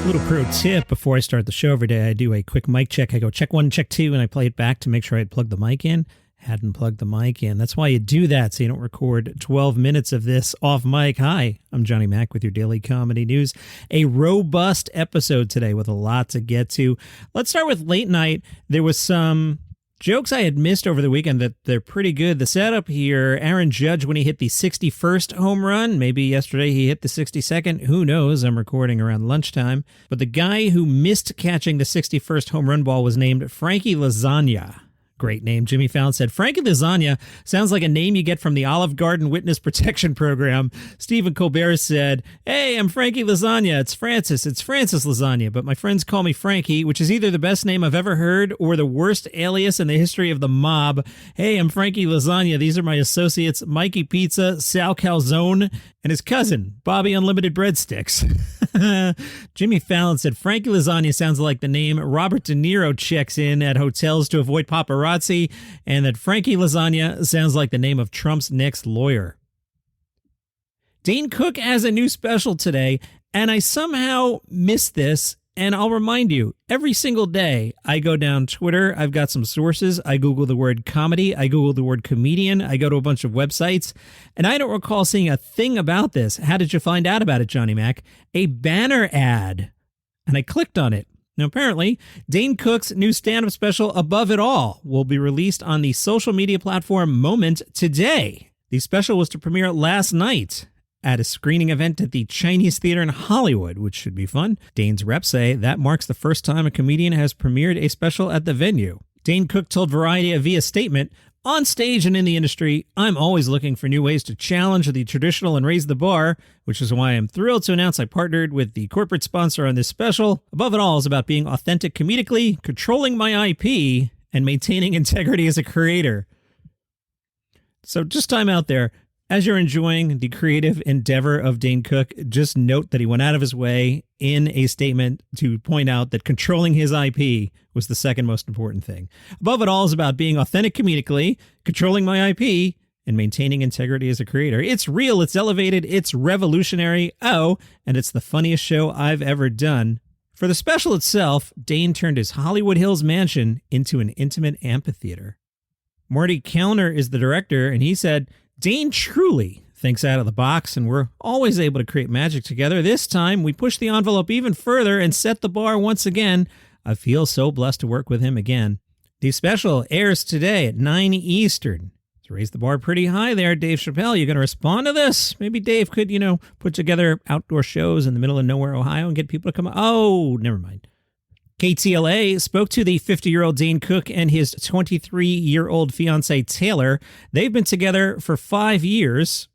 Little pro tip before I start the show every day, I do a quick mic check. I go check 1, check 2, and I play it back to make sure I'd plugged the mic in. Hadn't plugged the mic in. That's why you do that, so you don't record 12 minutes of this off mic. Hi, I'm Johnny Mac with your daily comedy news. A robust episode today with a lot to get to. Let's start with late night. There was some jokes I had missed over the weekend that they're pretty good. The setup here, Aaron Judge when he hit the 61st home run. Maybe yesterday he hit the 62nd. Who knows? I'm recording around lunchtime. But the guy who missed catching the 61st home run ball was named Frankie Lasagna. Great name. Jimmy Fallon said, Frankie Lasagna sounds like a name you get from the Olive Garden Witness Protection Program. Stephen Colbert said, hey, I'm Frankie Lasagna. It's Francis Lasagna, but my friends call me Frankie, which is either the best name I've ever heard or the worst alias in the history of the mob. Hey, I'm Frankie Lasagna. These are my associates, Mikey Pizza, Sal Calzone, and his cousin, Bobby Unlimited Breadsticks. Jimmy Fallon said, Frankie Lasagna sounds like the name Robert De Niro checks in at hotels to avoid paparazzi, and that Frankie Lasagna sounds like the name of Trump's next lawyer. Dane Cook has a new special today, and I somehow missed this, and I'll remind you, every single day I go down Twitter, I've got some sources, I Google the word comedy, I Google the word comedian, I go to a bunch of websites, and I don't recall seeing a thing about this. How did you find out about it, Johnny Mac? A banner ad, and I clicked on it. Now, apparently, Dane Cook's new stand-up special, Above It All, will be released on the social media platform Moment today. The special was to premiere last night at a screening event at the Chinese Theater in Hollywood, which should be fun. Dane's reps say that marks the first time a comedian has premiered a special at the venue. Dane Cook told Variety via statement, on stage and in the industry, I'm always looking for new ways to challenge the traditional and raise the bar, which is why I'm thrilled to announce I partnered with the corporate sponsor on this special. Above It All is about being authentic comedically, controlling my IP, and maintaining integrity as a creator. So just time out there. As you're enjoying the creative endeavor of Dane Cook, just note that he went out of his way in a statement to point out that controlling his IP was the second most important thing. Above It All is about being authentic comedically, controlling my IP, and maintaining integrity as a creator. It's real, it's elevated, it's revolutionary, and it's the funniest show I've ever done. For the special itself, Dane turned his Hollywood Hills mansion into an intimate amphitheater. Marty Kellner is the director, and he said, Dane truly thinks out of the box, and we're always able to create magic together. This time, we pushed the envelope even further and set the bar once again. I feel so blessed to work with him again. The special airs today at 9 Eastern. To raise the bar pretty high there, Dave Chappelle. You going to respond to this? Maybe Dave could, put together outdoor shows in the middle of nowhere, Ohio, and get people to come. Oh, never mind. KTLA spoke to the 50-year-old Dane Cook and his 23-year-old fiancee, Taylor. They've been together for 5 years.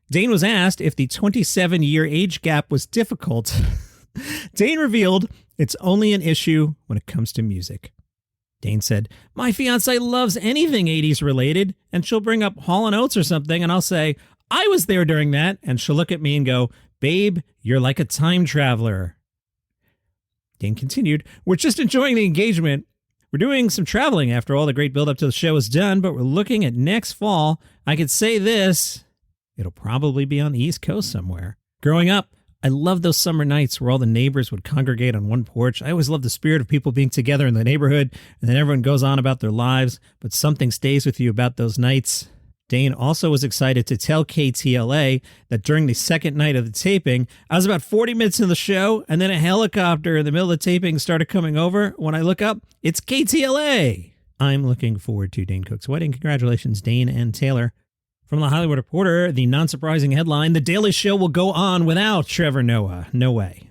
Dane was asked if the 27-year age gap was difficult. Dane revealed it's only an issue when it comes to music. Dane said, my fiancée loves anything 80s related, and she'll bring up Hall Oates or something, and I'll say, I was there during that, and she'll look at me and go, babe, you're like a time traveler. Dane continued, we're just enjoying the engagement. We're doing some traveling after all the great build-up to the show is done, but we're looking at next fall. I could say this, it'll probably be on the East Coast somewhere. Growing up, I loved those summer nights where all the neighbors would congregate on one porch. I always loved the spirit of people being together in the neighborhood, and then everyone goes on about their lives, but something stays with you about those nights. Dane also was excited to tell KTLA that during the second night of the taping, I was about 40 minutes in the show, and then a helicopter in the middle of the taping started coming over. When I look up, it's KTLA. I'm looking forward to Dane Cook's wedding. Congratulations, Dane and Taylor. From The Hollywood Reporter, the non-surprising headline, The Daily Show will go on without Trevor Noah. No way.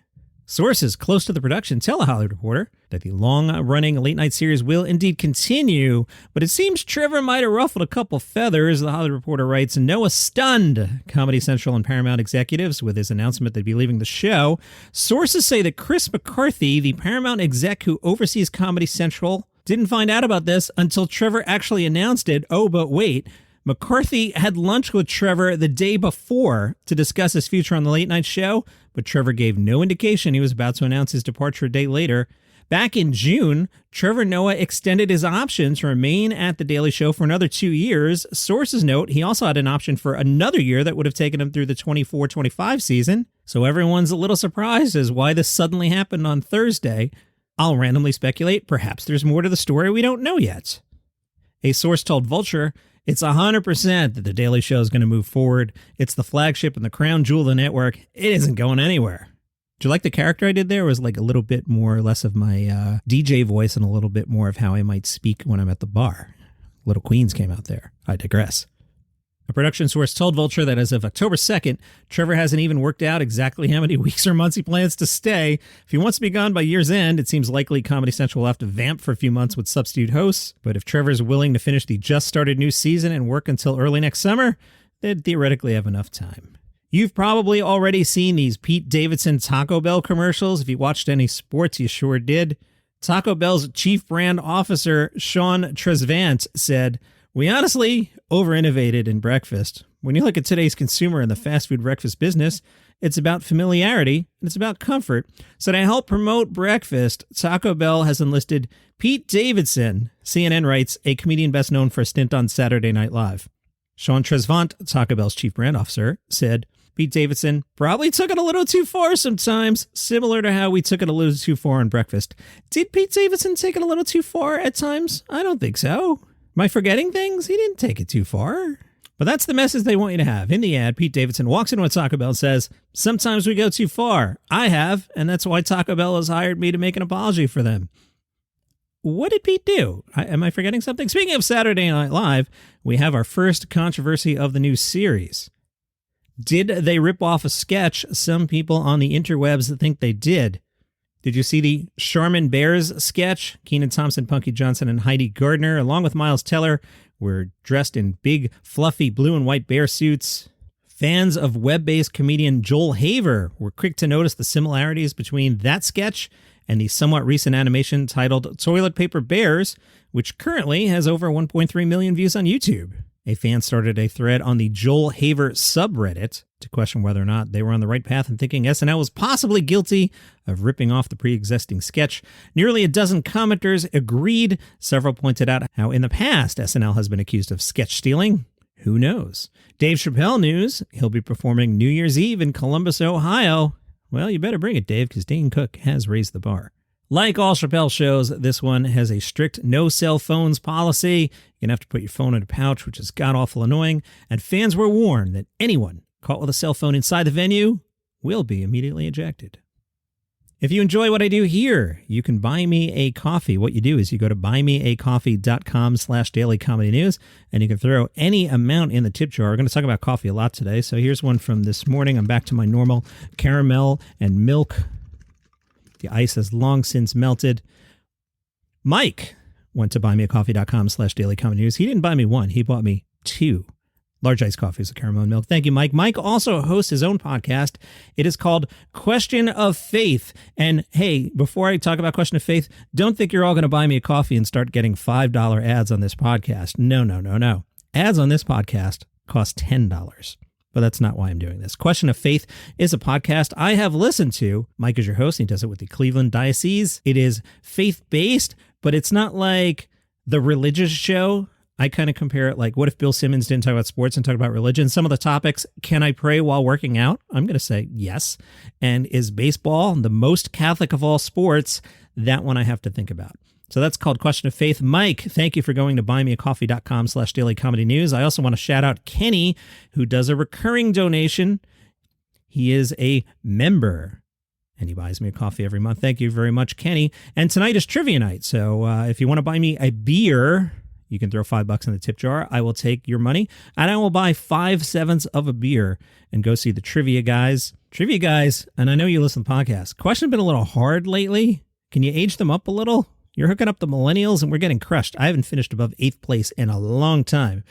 Sources close to the production tell The Hollywood Reporter that the long-running late-night series will indeed continue, but it seems Trevor might have ruffled a couple feathers. The Hollywood Reporter writes, Noah stunned Comedy Central and Paramount executives with his announcement they'd be leaving the show. Sources say that Chris McCarthy, the Paramount exec who oversees Comedy Central, didn't find out about this until Trevor actually announced it. Oh, but wait. McCarthy had lunch with Trevor the day before to discuss his future on the late night show, but Trevor gave no indication he was about to announce his departure a day later. Back in June, Trevor Noah extended his option to remain at The Daily Show for another 2 years. Sources note he also had an option for another year that would have taken him through the 24-25 season. So everyone's a little surprised as why this suddenly happened on Thursday. I'll randomly speculate perhaps there's more to the story we don't know yet. A source told Vulture it's 100% that The Daily Show is going to move forward. It's the flagship and the crown jewel of the network. It isn't going anywhere. Do you like the character I did there? It was like a little bit more or less of my DJ voice and a little bit more of how I might speak when I'm at the bar. Little Queens came out there. I digress. A production source told Vulture that as of October 2nd, Trevor hasn't even worked out exactly how many weeks or months he plans to stay. If he wants to be gone by year's end, it seems likely Comedy Central will have to vamp for a few months with substitute hosts. But if Trevor's willing to finish the just started new season and work until early next summer, they'd theoretically have enough time. You've probably already seen these Pete Davidson Taco Bell commercials. If you watched any sports, you sure did. Taco Bell's chief brand officer, Sean Tresvant, said, "We honestly over-innovated in breakfast. When you look at today's consumer in the fast food breakfast business, it's about familiarity and it's about comfort. So to help promote breakfast, Taco Bell has enlisted Pete Davidson," CNN writes, a comedian best known for a stint on Saturday Night Live. Sean Tresvant, Taco Bell's chief brand officer, said, "Pete Davidson probably took it a little too far sometimes, similar to how we took it a little too far on breakfast." Did Pete Davidson take it a little too far at times? I don't think so. Am I forgetting things? He didn't take it too far. But that's the message they want you to have. In the ad, Pete Davidson walks into a Taco Bell and says, "Sometimes we go too far. I have, and that's why Taco Bell has hired me to make an apology for them." What did Pete do? Am I forgetting something? Speaking of Saturday Night Live, we have our first controversy of the new series. Did they rip off a sketch? Some people on the interwebs think they did. Did you see the Charmin Bears sketch? Kenan Thompson, Punky Johnson, and Heidi Gardner, along with Miles Teller, were dressed in big, fluffy blue and white bear suits. Fans of web-based comedian Joel Haver were quick to notice the similarities between that sketch and the somewhat recent animation titled Toilet Paper Bears, which currently has over 1.3 million views on YouTube. A fan started a thread on the Joel Haver subreddit to question whether or not they were on the right path in thinking SNL was possibly guilty of ripping off the pre-existing sketch. Nearly a dozen commenters agreed. Several pointed out how in the past SNL has been accused of sketch stealing. Who knows? Dave Chappelle news. He'll be performing New Year's Eve in Columbus, Ohio. Well, you better bring it, Dave, because Dane Cook has raised the bar. Like all Chappelle shows, this one has a strict no cell phones policy. You're going to have to put your phone in a pouch, which is god-awful annoying. And fans were warned that anyone caught with a cell phone inside the venue will be immediately ejected. If you enjoy what I do here, you can buy me a coffee. What you do is you go to buymeacoffee.com/dailycomedynews, and you can throw any amount in the tip jar. We're going to talk about coffee a lot today. So here's one from this morning. I'm back to my normal caramel and milk. The ice has long since melted. Mike went to buymeacoffee.com/dailycomedynews. He didn't buy me one. He bought me two large iced coffees with caramel and milk. Thank you, Mike. Mike also hosts his own podcast. It is called Question of Faith. And hey, before I talk about Question of Faith, don't think you're all going to buy me a coffee and start getting $5 ads on this podcast. No. Ads on this podcast cost $10. But that's not why I'm doing this. Question of Faith is a podcast I have listened to. Mike is your host. And he does it with the Cleveland Diocese. It is faith-based, but it's not like the religious show. I kind of compare it like, what if Bill Simmons didn't talk about sports and talk about religion? Some of the topics, can I pray while working out? I'm going to say yes. And is baseball the most Catholic of all sports? That one I have to think about. So that's called Question of Faith. Mike, thank you for going to buymeacoffee.com/dailycomedynews. I also want to shout out Kenny, who does a recurring donation. He is a member, and he buys me a coffee every month. Thank you very much, Kenny. And tonight is trivia night. So if you want to buy me a beer, you can throw $5 in the tip jar. I will take your money, and I will buy 5/7 of a beer and go see the trivia guys. Trivia guys, and I know you listen to the podcast. Question's been a little hard lately. Can you age them up a little? You're hooking up the millennials, and we're getting crushed. I haven't finished above 8th place in a long time.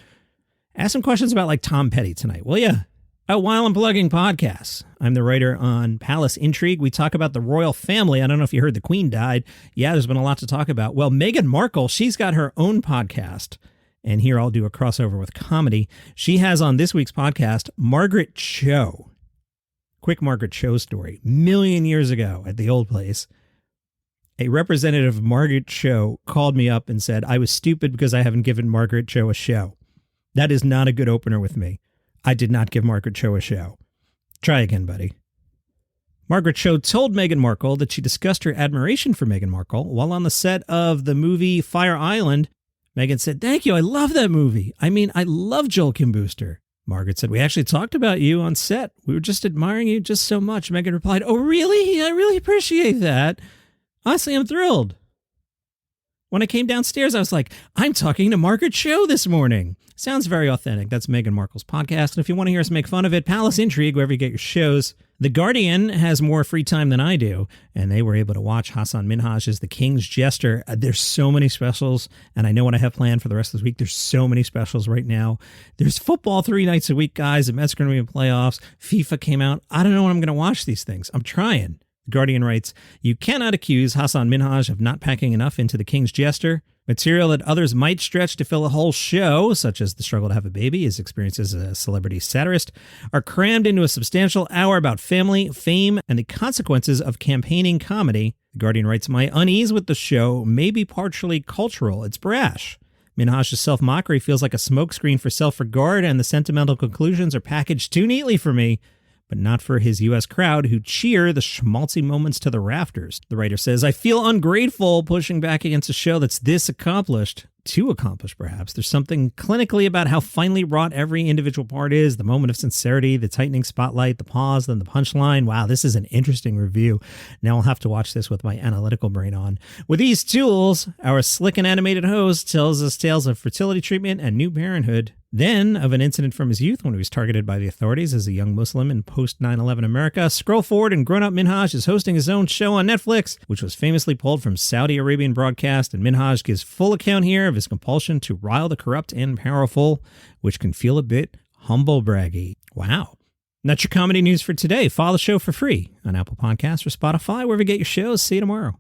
Ask some questions about like Tom Petty tonight, will you? While I'm plugging podcasts, I'm the writer on Palace Intrigue. We talk about the royal family. I don't know if you heard the Queen died. Yeah, there's been a lot to talk about. Well, Meghan Markle, she's got her own podcast. And here I'll do a crossover with comedy. She has on this week's podcast, Margaret Cho. Quick Margaret Cho story. Million years ago at the old place, a representative of Margaret Cho called me up and said, I was stupid because I haven't given Margaret Cho a show. That is not a good opener with me. I did not give Margaret Cho a show. Try again, buddy. Margaret Cho told Meghan Markle that she discussed her admiration for Meghan Markle while on the set of the movie Fire Island. Meghan said, "Thank you, I love that movie. I mean, I love Joel Kim Booster." Margaret said, "We actually talked about you on set. We were just admiring you just so much." Meghan replied, "Oh, really? I really appreciate that. Honestly, I'm thrilled." When I came downstairs, I was like, I'm talking to Margaret Cho this morning. Sounds very authentic. That's Meghan Markle's podcast. And if you want to hear us make fun of it, Palace Intrigue, wherever you get your shows. The Guardian has more free time than I do, and they were able to watch Hasan Minhaj as the King's Jester. There's so many specials, and I know what I have planned for the rest of this week. There's so many specials right now. There's football 3 nights a week, guys. The Mets are going to be in playoffs. FIFA came out. I don't know when I'm going to watch these things. I'm trying. The Guardian writes, "You cannot accuse Hasan Minhaj of not packing enough into the King's Jester. Material that others might stretch to fill a whole show, such as the struggle to have a baby, his experience as a celebrity satirist, are crammed into a substantial hour about family, fame, and the consequences of campaigning comedy." The Guardian writes, "My unease with the show may be partially cultural. It's brash. Minhaj's self-mockery feels like a smokescreen for self-regard, and the sentimental conclusions are packaged too neatly for me, but not for his U.S. crowd who cheer the schmaltzy moments to the rafters." The writer says, "I feel ungrateful pushing back against a show that's this accomplished. Too accomplished, perhaps. There's something clinically about how finely wrought every individual part is, the moment of sincerity, the tightening spotlight, the pause, then the punchline. Wow, this is an interesting review. Now I'll have to watch this with my analytical brain on. With these tools, our slick and animated host tells us tales of fertility treatment and new parenthood. Then, of an incident from his youth when he was targeted by the authorities as a young Muslim in post-9/11 America. Scroll forward and grown-up Minhaj is hosting his own show on Netflix, which was famously pulled from Saudi Arabian broadcast, and Minhaj gives full account here of his compulsion to rile the corrupt and powerful, which can feel a bit humble-braggy." Wow. And that's your comedy news for today. Follow the show for free on Apple Podcasts or Spotify, wherever you get your shows. See you tomorrow.